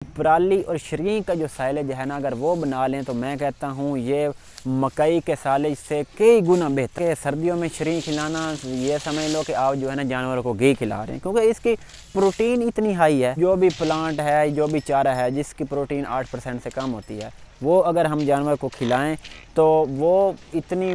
पराली और शरीक का जो साइलेज है ना, अगर वो बना लें तो मैं कहता हूँ ये मकई के साइलेज से कई गुना बेहतर है। सर्दियों में शरीक खिलाना, ये समझ लो कि आप जो है ना जानवरों को घी खिला रहे हैं, क्योंकि इसकी प्रोटीन इतनी हाई है। जो भी प्लांट है, जो भी चारा है जिसकी प्रोटीन 8% से कम होती है, वो अगर हम जानवर को खिलाएं तो वो इतनी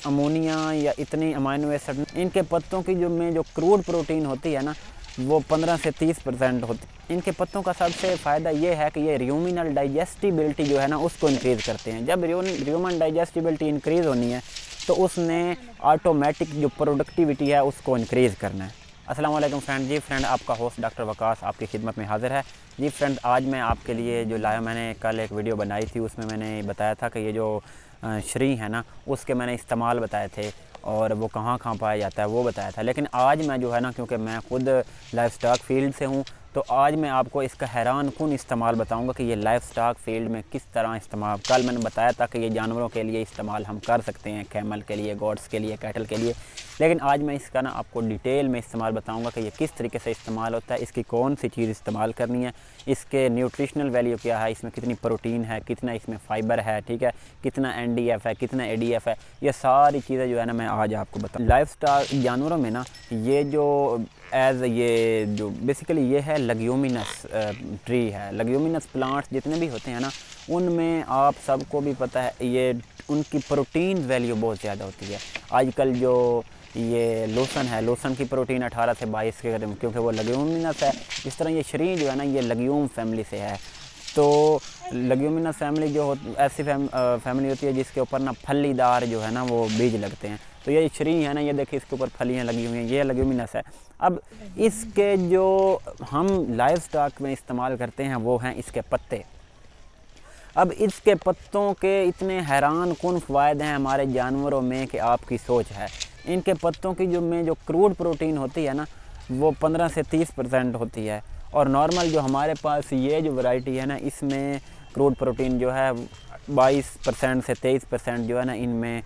अमोनिया या इतनी अमाइनो एसिड, इनके पत्तों की जो क्रूड प्रोटीन होती है ना, वो 15 से 30% होती। इनके पत्तों का सबसे फ़ायदा ये है कि ये र्यूमिनल डाइजेस्टिबिलिटी जो है ना उसको इंक्रीज़ करते हैं। जब र्यूमन डाइजेस्टिबिलिटी इंक्रीज़ होनी है तो उसने ऑटोमेटिक जो प्रोडक्टिविटी है उसको इंक्रीज़ करना है। अस्सलाम वालेकुम फ्रेंड। जी फ्रेंड, आपका होस्ट डॉक्टर वकास आपकी खिदमत में हाज़िर है। जी फ्रेंड, आज मैं आपके लिए जो लाया, मैंने कल एक वीडियो बनाई थी, उसमें मैंने बताया था कि ये जो श्री है ना उसके मैंने इस्तेमाल बताए थे और वो कहाँ कहाँ पाया जाता है वो बताया था। लेकिन आज मैं जो है ना, क्योंकि मैं ख़ुद लाइफ स्टॉक फील्ड से हूँ, तो आज मैं आपको इसका हैरान कुन इस्तेमाल बताऊंगा कि ये लाइफ स्टॉक फील्ड में किस तरह इस्तेमाल। कल मैंने बताया था कि ये जानवरों के लिए इस्तेमाल हम कर सकते हैं, कैमल के लिए, गोट्स के लिए, कैटल के लिए, लेकिन आज मैं इसका ना आपको डिटेल में इस्तेमाल बताऊंगा कि ये किस तरीके से इस्तेमाल होता है, इसकी कौन सी चीज़ इस्तेमाल करनी है, इसके न्यूट्रिशनल वैल्यू क्या है, इसमें कितनी प्रोटीन है, कितना इसमें फ़ाइबर है, ठीक है, कितना NDF है, कितना ADF है, ये सारी चीज़ें जो है ना मैं आज आपको बताऊँ। लाइफ स्टॉक जानवरों में ना ये जो ये जो बेसिकली ये है लेग्यूमिनस ट्री है। लेग्यूमिनस प्लांट्स जितने भी होते हैं ना, उनमें आप सबको भी पता है ये उनकी प्रोटीन वैल्यू बहुत ज़्यादा होती है। आजकल जो ये लोसन है, लोसन की प्रोटीन 18 से 22 के करीब, क्योंकि वो लेग्यूमिनस है। इस तरह ये शरीर जो है ना ये लेग्यूम फैमिली से है। तो लेग्यूमिनस फैमिली जो ऐसी फैमिली होती है जिसके ऊपर ना फलीदार जो है ना वो बीज लगते हैं। तो ये श्री है ना, ये देखिए इसके ऊपर फलियाँ लगी हुई हैं, ये लेग्यूमिनस है। अब इसके जो हम लाइव स्टॉक में इस्तेमाल करते हैं वो हैं इसके पत्ते। अब इसके पत्तों के इतने हैरान कुन फ़ायदे हैं हमारे जानवरों में कि आपकी सोच है। इनके पत्तों की जो क्रूड प्रोटीन होती है ना वो 15 से 30% होती है, और नॉर्मल जो हमारे पास ये जो वैरायटी है ना इसमें क्रूड प्रोटीन जो है 22% से 23% जो है ना इनमें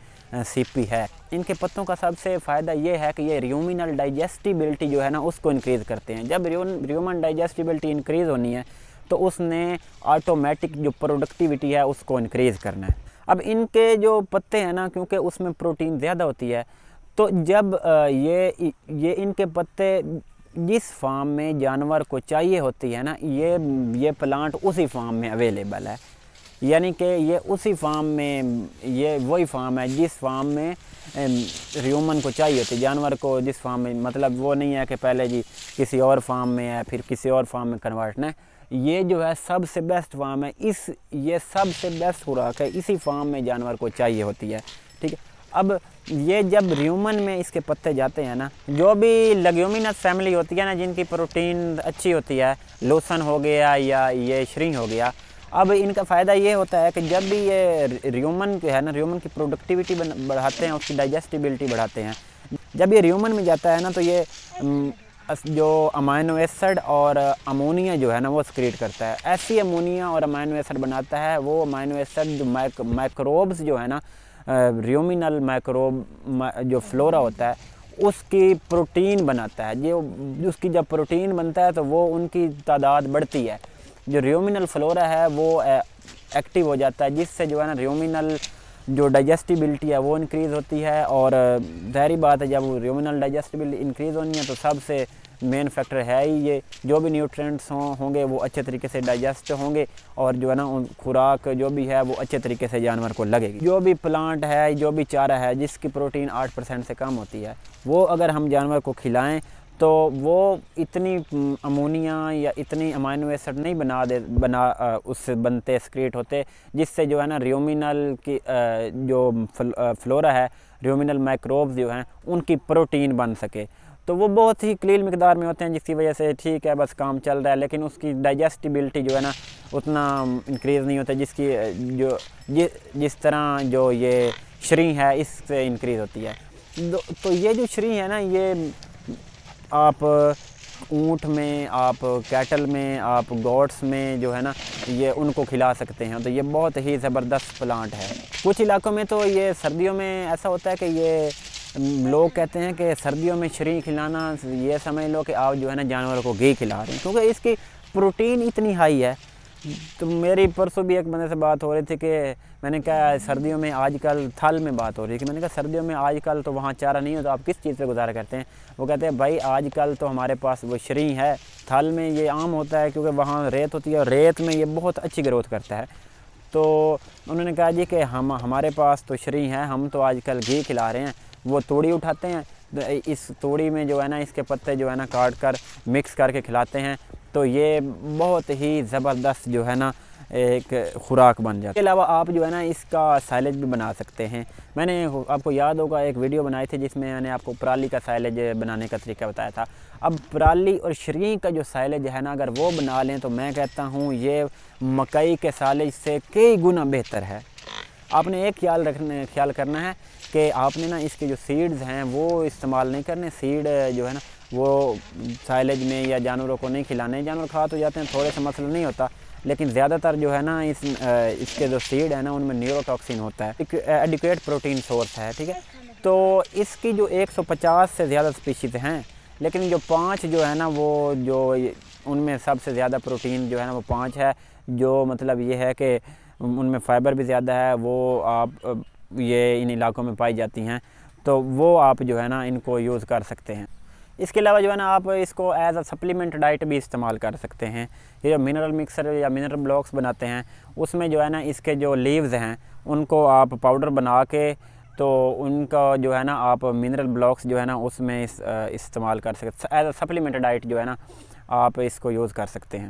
CP है। इनके पत्तों का सबसे फ़ायदा ये है कि ये र्यूमिनल डाइजेस्टिबिलिटी जो है ना उसको इंक्रीज़ करते हैं। जब र्यूमन डाइजेस्टिबिलिटी इंक्रीज़ होनी है तो उसने ऑटोमेटिक जो प्रोडक्टिविटी है उसको इंक्रीज़ करना है। अब इनके जो पत्ते हैं ना, क्योंकि उसमें प्रोटीन ज़्यादा होती है, तो जब ये इनके पत्ते जिस फार्म में जानवर को चाहिए होती है ना, ये प्लांट उसी फार्म में अवेलेबल है। यानी कि ये उसी फार्म में, ये वही फार्म है जिस फार्म में ह्यूमन को चाहिए होती है, जानवर को जिस फार्म में, मतलब वो नहीं है कि पहले जी किसी और फार्म में है फिर किसी और फार्म में कन्वर्ट ना। ये जो है सबसे बेस्ट फार्म है, ये सबसे बेस्ट खुराक है, इसी फार्म में जानवर को चाहिए होती है, ठीक है। अब ये जब ह्यूमन में इसके पत्ते जाते हैं ना, जो भी लेग्यूमिनस फैमिली होती है ना जिनकी प्रोटीन अच्छी होती है, लोसन हो गया या ये श्री हो गया, अब इनका फ़ायदा ये होता है कि जब भी ये ह्यूमन है ना, ह्यूमन की प्रोडक्टिविटी बढ़ाते हैं, उसकी डाइजेस्टिबिलिटी बढ़ाते हैं। जब ये ह्यूमन में जाता है ना तो ये जो अमाइनो एसिड और अमोनिया जो है ना वो सक्रीट करता है। ऐसी अमोनिया और अमाइनो एसिड बनाता है, वो अमाइनो एसिड जो माइक्रोब्स जो है ना, र्यूमिनल माइक्रोब जो फ्लोरा होता है उसकी प्रोटीन बनाता है। जो उसकी जब प्रोटीन बनता है तो वो उनकी तादाद बढ़ती है। जो र्यूमिनल फ्लोरा है वो एक्टिव हो जाता है, जिससे जो है ना र्यूमिनल जो डाइजेस्टिबिलिटी है वो इंक्रीज़ होती है। और ज़ाहिर बात है जब र्यूमिनल डाइजेस्टिबिलिटी इंक्रीज़ होनी है तो सबसे मेन फैक्टर है ही ये, जो भी न्यूट्रिएंट्स होंगे वो अच्छे तरीके से डाइजेस्ट होंगे और जो है ना खुराक जो भी है वो अच्छे तरीके से जानवर को लगेगी। जो भी प्लांट है, जो भी चारा है जिसकी प्रोटीन 8% से कम होती है, वो अगर हम जानवर को खिलाएं तो वो इतनी अमोनिया या इतनी अमाइनो एसिड नहीं उससे बनते, सक्रिएट होते, जिससे जो है ना र्यूमिनल की जो फ्लोरा है, र्यूमिनल माइक्रोब्स जो हैं उनकी प्रोटीन बन सके। तो वो बहुत ही कलील मिकदार में होते हैं, जिसकी वजह से ठीक है बस काम चल रहा है, लेकिन उसकी डाइजेस्टिबिलिटी जो है ना उतना इंक्रीज़ नहीं होता जिस तरह जो ये श्री है इससे इंक्रीज़ होती है। तो ये जो श्री है ना, ये आप ऊँट में, आप कैटल में, आप गोट्स में जो है ना ये उनको खिला सकते हैं। तो ये बहुत ही ज़बरदस्त प्लांट है। कुछ इलाकों में तो ये सर्दियों में ऐसा होता है कि ये लोग कहते हैं कि सर्दियों में श्री खिलाना, ये समझ लो कि आप जो है ना जानवरों को घी खिला रहे हैं, क्योंकि इसकी प्रोटीन इतनी हाई है। तो मेरी परसों भी एक बंदे से बात हो रही थी कि मैंने कहा सर्दियों में आजकल थल में बात हो रही थी कि मैंने कहा सर्दियों में आजकल तो वहाँ चारा नहीं हो तो आप किस चीज़ पे गुजारा करते हैं। वो कहते हैं भाई आजकल तो हमारे पास वो शरी है, थल में ये आम होता है क्योंकि वहाँ रेत होती है और रेत में ये बहुत अच्छी ग्रोथ करता है। तो उन्होंने कहा जी कि हमारे पास तो शरी है, हम तो आजकल घी खिला रहे हैं। वो तोड़ी उठाते हैं, तो इस तोड़ी में जो है ना इसके पत्ते जो है ना काट कर मिक्स करके खिलाते हैं, तो ये बहुत ही ज़बरदस्त जो है ना एक खुराक बन जाती है। इसके अलावा आप जो है ना इसका साइलेज भी बना सकते हैं। मैंने आपको याद होगा एक वीडियो बनाई थी जिसमें मैंने आपको पराली का साइलेज बनाने का तरीका बताया था। अब पराली और शरी का जो साइलेज है ना अगर वो बना लें तो मैं कहता हूँ ये मकई के साइलेज से कई गुना बेहतर है। आपने एक ख्याल करना है कि आपने ना इसके जो सीड्स हैं वो इस्तेमाल नहीं करने। सीड जो है ना वो साइलेज में या जानवरों को नहीं खिलाने, जानवर खा तो जाते हैं, थोड़े से मसला नहीं होता, लेकिन ज़्यादातर जो है ना इसके जो सीड है ना उनमें न्यूरोटॉक्सिन होता है, एक एडिक्वेट प्रोटीन सोर्स है, ठीक है। तो इसकी जो 150 से ज़्यादा स्पीशीज़ हैं, लेकिन जो 5 जो है ना वो जो उनमें सबसे ज़्यादा प्रोटीन जो है ना वो 5 है, जो मतलब ये है कि उनमें फ़ाइबर भी ज़्यादा है, वो आप ये इन इलाकों में पाई जाती हैं, तो वो आप जो है ना इनको यूज़ कर सकते हैं। इसके अलावा जो है ना आप इसको एज अ सप्लीमेंट डाइट भी इस्तेमाल कर सकते हैं। ये जो मिनरल मिक्सर या मिनरल ब्लॉक्स बनाते हैं उसमें जो है ना इसके जो लीव्स हैं उनको आप पाउडर बना के तो उनका जो है ना आप मिनरल ब्लॉक्स जो है ना उसमें इस्तेमाल कर सकते, एज अ सप्लीमेंट डाइट जो है ना आप इसको यूज़ कर सकते हैं।